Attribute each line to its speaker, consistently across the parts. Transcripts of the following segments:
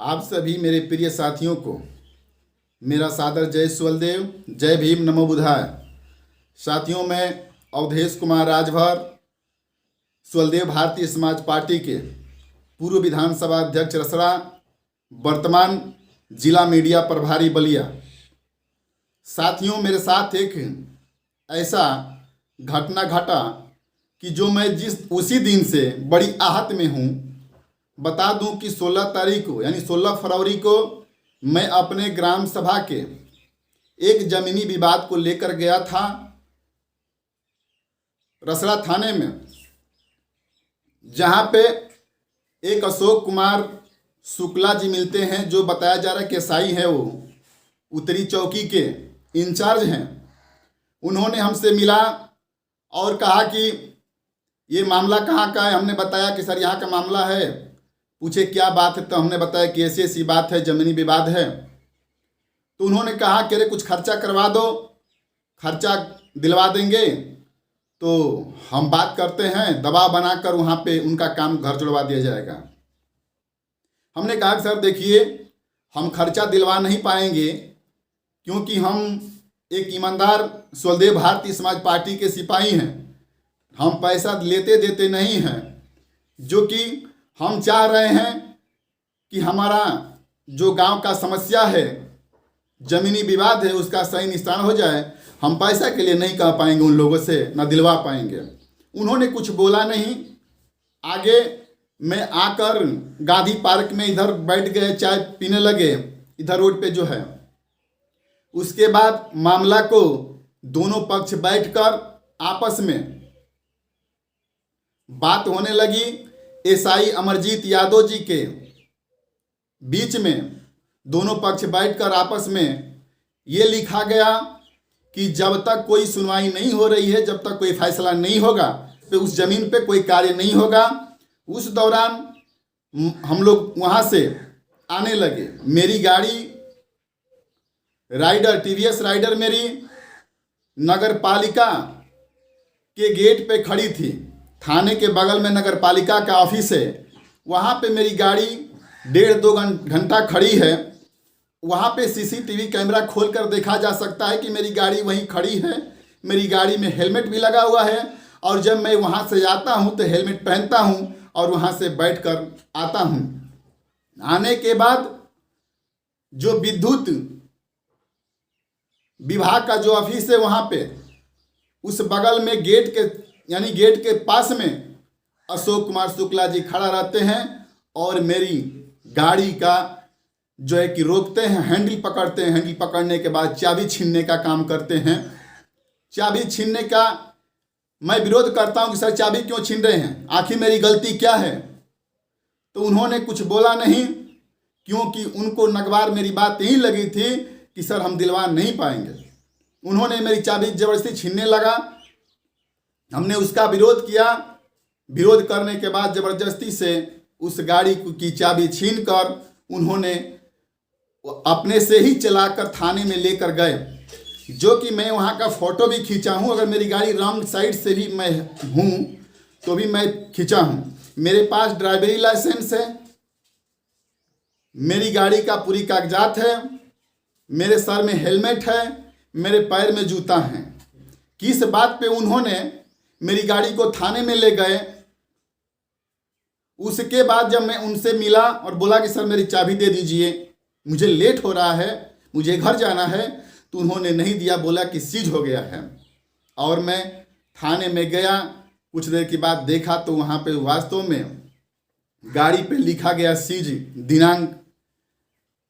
Speaker 1: आप सभी मेरे प्रिय साथियों को मेरा सादर जय सुवलदेव, जय भीम, नमो बुधाय। साथियों, मैं अवधेश कुमार राजभर, सुवलदेव भारतीय समाज पार्टी के पूर्व विधानसभा अध्यक्ष रसड़ा, वर्तमान जिला मीडिया प्रभारी बलिया। साथियों, मेरे साथ एक ऐसा घटना घटा कि जो मैं उसी दिन से बड़ी आहत में हूँ। बता दूं कि 16 तारीख को यानी 16 फरवरी को मैं अपने ग्राम सभा के एक जमीनी विवाद को लेकर गया था रसड़ा थाने में, जहां पे एक अशोक कुमार शुक्ला जी मिलते हैं, जो बताया जा रहा है कि एसआई है, वो उत्तरी चौकी के इंचार्ज हैं। उन्होंने हमसे मिला और कहा कि ये मामला कहाँ का है। हमने बताया कि सर यहाँ का मामला है। पूछे क्या बात है, तो हमने बताया कि ऐसी ऐसी बात है, जमीनी विवाद है। तो उन्होंने कहा कि अरे कुछ खर्चा करवा दो, खर्चा दिलवा देंगे तो हम बात करते हैं, दबाव बनाकर वहाँ पे उनका काम घर जुड़वा दिया जाएगा। हमने कहा कि सर देखिए, हम खर्चा दिलवा नहीं पाएंगे, क्योंकि हम एक ईमानदार सुवलदेव भारतीय समाज पार्टी के सिपाही हैं। हम पैसा लेते देते नहीं हैं। जो कि हम चाह रहे हैं कि हमारा जो गांव का समस्या है, जमीनी विवाद है, उसका सही निस्तारण हो जाए। हम पैसा के लिए नहीं कह पाएंगे उन लोगों से, ना दिलवा पाएंगे। उन्होंने कुछ बोला नहीं। आगे मैं आकर गांधी पार्क में इधर बैठ गए, चाय पीने लगे इधर रोड पे जो है। उसके बाद मामला को दोनों पक्ष बैठकर आपस में बात होने लगी। एसआई अमरजीत यादव जी के बीच में दोनों पक्ष बैठकर आपस में ये लिखा गया कि जब तक कोई सुनवाई नहीं हो रही है, जब तक कोई फैसला नहीं होगा, तो उस जमीन पे कोई कार्य नहीं होगा। उस दौरान हम लोग वहाँ से आने लगे। मेरी गाड़ी राइडर, टीवीएस राइडर मेरी नगर पालिका के गेट पे खड़ी थी। थाने के बगल में नगर पालिका का ऑफिस है, वहाँ पे मेरी गाड़ी 1.5-2 घंटा खड़ी है। वहाँ पे सीसीटीवी कैमरा खोलकर देखा जा सकता है कि मेरी गाड़ी वहीं खड़ी है। मेरी गाड़ी में हेलमेट भी लगा हुआ है, और जब मैं वहाँ से जाता हूँ तो हेलमेट पहनता हूँ और वहाँ से बैठकर आता हूँ। आने के बाद जो विद्युत विभाग का जो ऑफिस है, वहाँ पे उस बगल में गेट के पास में अशोक कुमार शुक्ला जी खड़ा रहते हैं और मेरी गाड़ी का जो है कि रोकते हैं, हैंडल पकड़ते हैं। हैंडल पकड़ने के बाद चाबी छीनने का काम करते हैं। चाबी छीनने का मैं विरोध करता हूं कि सर चाबी क्यों छीन रहे हैं, आखिर मेरी गलती क्या है। तो उन्होंने कुछ बोला नहीं, क्योंकि उनको नगवार मेरी बात यही लगी थी कि सर हम दिलवा नहीं पाएंगे। उन्होंने मेरी चाबी जबरदस्ती छीनने लगा। हमने उसका विरोध किया। विरोध करने के बाद जबरदस्ती से उस गाड़ी की चाबी छीनकर उन्होंने अपने से ही चलाकर थाने में लेकर गए, जो कि मैं वहाँ का फ़ोटो भी खींचा हूँ। अगर मेरी गाड़ी रॉन्ग साइड से भी मैं हूँ तो भी मैं खींचा हूँ। मेरे पास ड्राइवरी लाइसेंस है, मेरी गाड़ी का पूरी कागजात है, मेरे सर में हेलमेट है, मेरे पैर में जूता है। किस बात पे उन्होंने मेरी गाड़ी को थाने में ले गए। उसके बाद जब मैं उनसे मिला और बोला कि सर मेरी चाबी दे दीजिए, मुझे लेट हो रहा है, मुझे घर जाना है, तो उन्होंने नहीं दिया, बोला कि सीज हो गया है। और मैं थाने में गया। कुछ देर के बाद देखा तो वहाँ पे वास्तव में गाड़ी पे लिखा गया सीज, दिनांक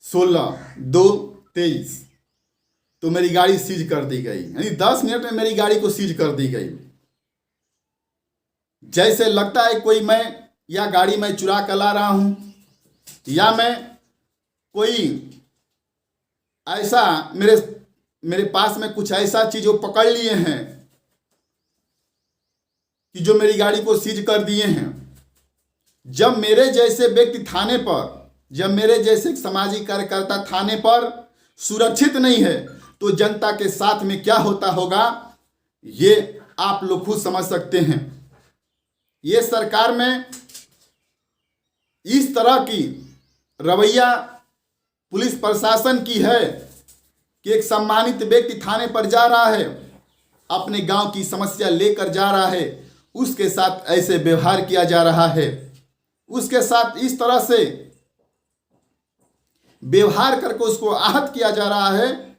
Speaker 1: 16/2/23। तो मेरी गाड़ी सीज कर दी गई, यानी 10 मिनट में मेरी गाड़ी को सीज कर दी गई। जैसे लगता है कोई मैं या गाड़ी में चुरा कर ला रहा हूं, या मैं कोई ऐसा मेरे पास में कुछ ऐसा चीज वो पकड़ लिए हैं कि जो मेरी गाड़ी को सीज कर दिए हैं। जब मेरे जैसे व्यक्ति थाने पर, जब मेरे जैसे सामाजिक कार्यकर्ता थाने पर सुरक्षित नहीं है, तो जनता के साथ में क्या होता होगा, ये आप लोग खुद समझ सकते हैं। ये सरकार में इस तरह की रवैया पुलिस प्रशासन की है कि एक सम्मानित व्यक्ति थाने पर जा रहा है, अपने गांव की समस्या लेकर जा रहा है, उसके साथ ऐसे व्यवहार किया जा रहा है, उसके साथ इस तरह से व्यवहार करके उसको आहत किया जा रहा है।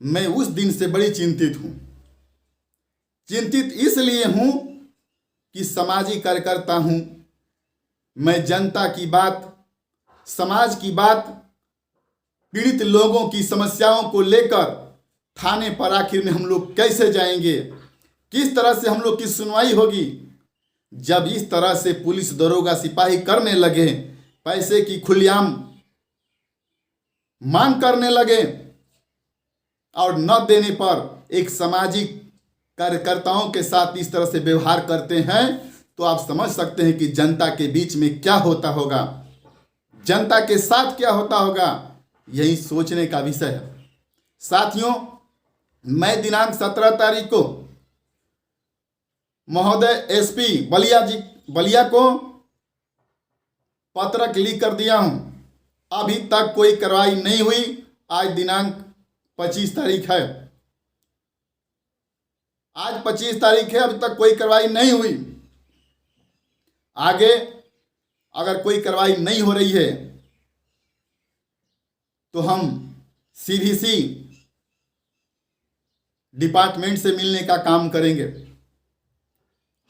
Speaker 1: मैं उस दिन से बड़ी चिंतित हूं। चिंतित इसलिए हूं कि सामाजिक कार्यकर्ता हूं। मैं जनता की बात, समाज की बात, पीड़ित लोगों की समस्याओं को लेकर थाने पर आखिर में हम लोग कैसे जाएंगे, किस तरह से हम लोग की सुनवाई होगी। जब इस तरह से पुलिस दरोगा सिपाही करने लगे, पैसे की खुलेआम मांग करने लगे और न देने पर एक सामाजिक कार्यकर्ताओं के साथ इस तरह से व्यवहार करते हैं, तो आप समझ सकते हैं कि जनता के बीच में क्या होता होगा, जनता के साथ क्या होता होगा। यही सोचने का विषय है। साथियों, मैं दिनांक 17 तारीख को महोदय एसपी बलिया को पत्रक लिख कर दिया हूं। अभी तक कोई कार्रवाई नहीं हुई। आज दिनांक 25 तारीख है। आज 25 तारीख है, अभी तक कोई कार्रवाई नहीं हुई। आगे अगर कोई कार्रवाई नहीं हो रही है तो हम सीवीसी डिपार्टमेंट से मिलने का काम करेंगे।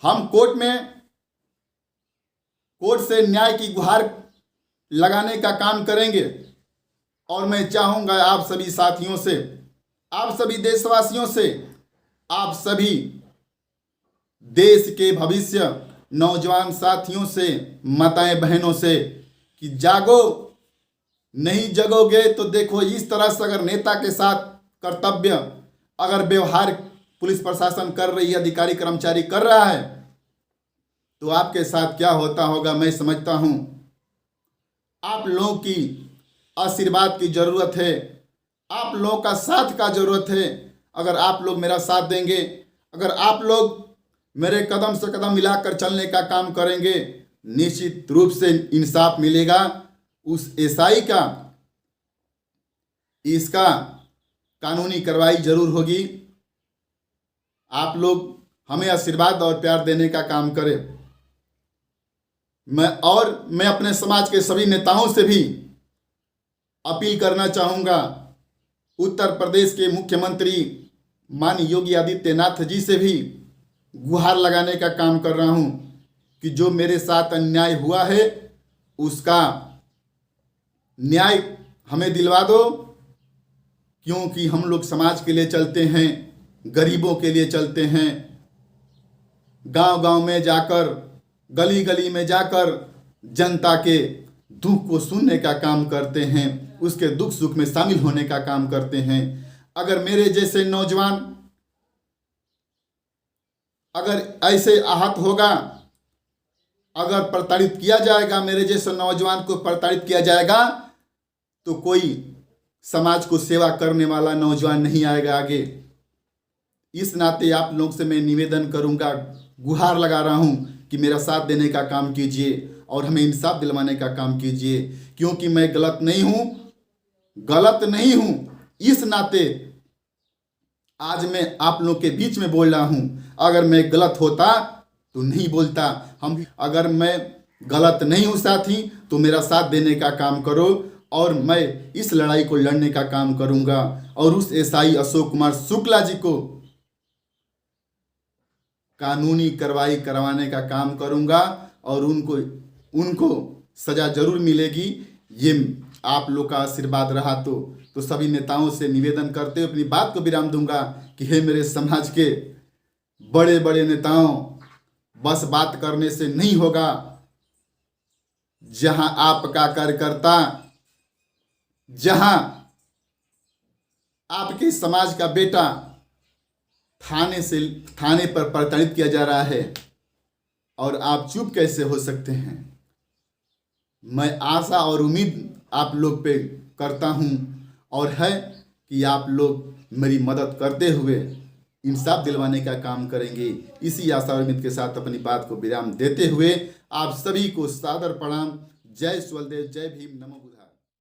Speaker 1: हम कोर्ट से न्याय की गुहार लगाने का काम करेंगे। और मैं चाहूँगा आप सभी साथियों से, आप सभी देशवासियों से, आप सभी देश के भविष्य नौजवान साथियों से, माताएं बहनों से कि जागो। नहीं जगोगे तो देखो इस तरह से अगर नेता के साथ कर्तव्य, अगर व्यवहार पुलिस प्रशासन कर रही है, अधिकारी कर्मचारी कर रहा है, तो आपके साथ क्या होता होगा मैं समझता हूं। आप लोगों की आशीर्वाद की जरूरत है, आप लोगों का साथ का जरूरत है। अगर आप लोग मेरा साथ देंगे, अगर आप लोग मेरे कदम से कदम मिलाकर चलने का काम करेंगे, निश्चित रूप से इंसाफ मिलेगा। उस एसआई का, इसका कानूनी कार्रवाई जरूर होगी। आप लोग हमें आशीर्वाद और प्यार देने का काम करें। मैं अपने समाज के सभी नेताओं से भी अपील करना चाहूँगा। उत्तर प्रदेश के मुख्यमंत्री माननीय योगी आदित्यनाथ जी से भी गुहार लगाने का काम कर रहा हूँ कि जो मेरे साथ अन्याय हुआ है उसका न्याय हमें दिलवा दो। क्योंकि हम लोग समाज के लिए चलते हैं, गरीबों के लिए चलते हैं। गांव-गांव में जाकर, गली-गली में जाकर जनता के दुख को सुनने का काम करते हैं, उसके दुख सुख में शामिल होने का काम करते हैं। अगर मेरे जैसे नौजवान अगर ऐसे आहत होगा, अगर प्रताड़ित किया जाएगा, मेरे जैसे नौजवान को प्रताड़ित किया जाएगा, तो कोई समाज को सेवा करने वाला नौजवान नहीं आएगा आगे। इस नाते आप लोग से मैं निवेदन करूंगा, गुहार लगा रहा हूं कि मेरा साथ देने का काम कीजिए और हमें इंसाफ दिलवाने का काम कीजिए। क्योंकि मैं गलत नहीं हूं। इस नाते आज मैं आप लोग के बीच में बोल रहा हूं। अगर मैं गलत होता तो नहीं बोलता। अगर मैं गलत नहीं हूं साथी, तो मेरा साथ देने का काम करो और मैं इस लड़ाई को लड़ने का काम करूंगा और उस एसआई अशोक कुमार शुक्ला जी को कानूनी कार्रवाई करवाने का काम करूंगा और उनको सजा जरूर मिलेगी। ये आप लोग का आशीर्वाद रहा तो सभी नेताओं से निवेदन करते हुए अपनी बात को विराम दूंगा कि हे मेरे समाज के बड़े बड़े नेताओं, बस बात करने से नहीं होगा। जहां आपका कार्यकर्ता, जहां आपके समाज का बेटा थाने पर प्रताड़ित किया जा रहा है और आप चुप कैसे हो सकते हैं। मैं आशा और उम्मीद आप लोग पे करता हूं और है कि आप लोग मेरी मदद करते हुए इंसाफ दिलवाने का काम करेंगे। इसी आशा और उम्मीद के साथ अपनी बात को विराम देते हुए आप सभी को सादर प्रणाम। जय स्वलदेव, जय भीम, नमो बुद्धाय।